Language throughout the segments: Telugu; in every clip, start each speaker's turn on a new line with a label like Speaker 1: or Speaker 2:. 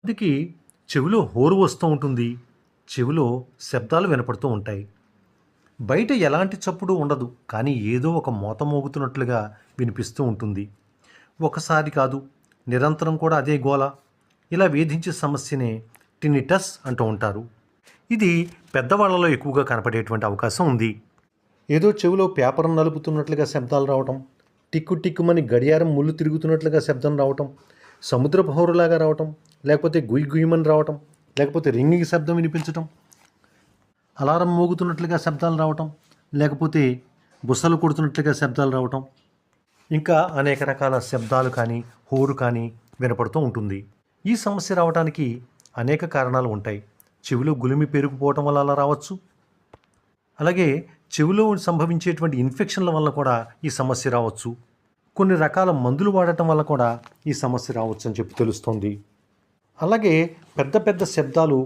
Speaker 1: అందుకే చెవిలో హోరు వస్తూ ఉంటుంది. చెవిలో శబ్దాలు వినపడుతూ ఉంటాయి. బయట ఎలాంటి చప్పుడు ఉండదు, కానీ ఏదో ఒక మోత మోగుతున్నట్లుగా వినిపిస్తూ ఉంటుంది. ఒకసారి కాదు, నిరంతరం కూడా అదే గోల. ఇలా వేధించే సమస్యనే టినిటస్ అంటూ ఉంటారు. ఇది పెద్దవాళ్లలో ఎక్కువగా కనపడేటువంటి అవకాశం ఉంది. ఏదో చెవిలో పేపర్ నలుపుతున్నట్లుగా శబ్దాలు రావటం, టిక్కు టిక్కుమని గడియారం ముళ్ళు తిరుగుతున్నట్లుగా శబ్దం రావటం, సముద్రపు హోరులాగా రావటం, లేకపోతే గుయ్ గుయ్యమని రావటం, లేకపోతే రింగింగ్ శబ్దం వినిపించటం, అలారం మోగుతున్నట్లుగా శబ్దాలు రావటం, లేకపోతే బుసలు కొడుతున్నట్లుగా శబ్దాలు రావటం, ఇంకా అనేక రకాల శబ్దాలు కానీ హోరు కానీ వినపడుతూ ఉంటుంది. ఈ సమస్య రావడానికి అనేక కారణాలు ఉంటాయి. చెవిలో గులిమి పెరిగిపోవటం వల్ల అలా రావచ్చు. అలాగే చెవిలో సంభవించేటువంటి ఇన్ఫెక్షన్ల వల్ల కూడా ఈ సమస్య రావచ్చు. కొన్ని రకాల మందులు వాడటం వల్ల కూడా ఈ సమస్య రావచ్చు అని చెప్పి తెలుస్తోంది. అలాగే పెద్ద పెద్ద శబ్దాలు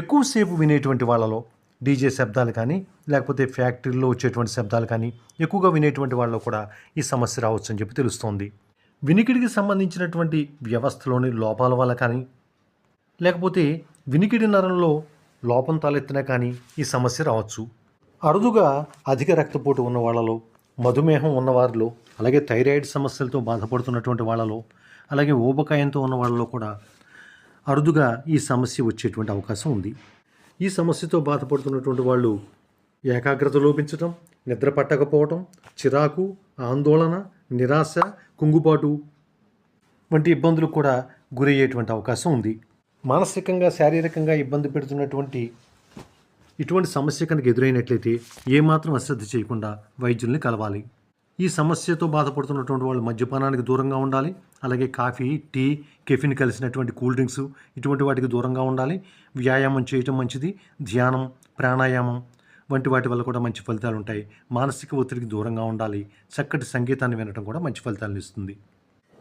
Speaker 1: ఎక్కువసేపు వినేటువంటి వాళ్ళలో, డీజే శబ్దాలు కానీ లేకపోతే ఫ్యాక్టరీలో వచ్చేటువంటి శబ్దాలు కానీ ఎక్కువగా వినేటువంటి వాళ్ళలో కూడా ఈ సమస్య రావచ్చు అని చెప్పి తెలుస్తోంది. వినికిడికి సంబంధించినటువంటి వ్యవస్థలోని లోపాల వల్ల కానీ, లేకపోతే వినికిడి నరంలో లోపం తలెత్తినా కానీ ఈ సమస్య రావచ్చు. అరుదుగా అధిక రక్తపోటు ఉన్న వాళ్ళలో, మధుమేహం ఉన్నవారిలో, అలాగే థైరాయిడ్ సమస్యలతో బాధపడుతున్నటువంటి వాళ్ళలో, అలాగే ఊబకాయంతో ఉన్న వాళ్ళలో కూడా అరుదుగా ఈ సమస్య వచ్చేటువంటి అవకాశం ఉంది. ఈ సమస్యతో బాధపడుతున్నటువంటి వాళ్ళు ఏకాగ్రత లోపించటం, నిద్ర పట్టకపోవటం, చిరాకు, ఆందోళన, నిరాశ, కుంగుబాటు వంటి ఇబ్బందులు కూడా గురయ్యేటువంటి అవకాశం ఉంది. మానసికంగా, శారీరకంగా ఇబ్బంది పెడుతున్నటువంటి ఇటువంటి సమస్య కనుక ఎదురైనట్లయితే ఏమాత్రం అశ్రద్ధ చేయకుండా వైద్యుల్ని కలవాలి. ఈ సమస్యతో బాధపడుతున్నటువంటి వాళ్ళు మద్యపానానికి దూరంగా ఉండాలి. అలాగే కాఫీ, టీ, కెఫిన్ కలిసినటువంటి కూల్ డ్రింక్స్ ఇటువంటి వాటికి దూరంగా ఉండాలి. వ్యాయామం చేయటం మంచిది. ధ్యానం, ప్రాణాయామం వంటి వాటి వల్ల కూడా మంచి ఫలితాలు ఉంటాయి. మానసిక ఒత్తిడికి దూరంగా ఉండాలి. చక్కటి సంగీతాన్ని వినటం కూడా మంచి ఫలితాలను ఇస్తుంది.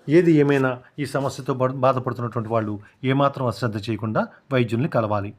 Speaker 1: ఏది ఏమైనా ఈ సమస్యతో బాధపడుతున్నటువంటి వాళ్ళు ఏమాత్రం అశ్రద్ధ చేయకుండా వైద్యుల్ని కలవాలి.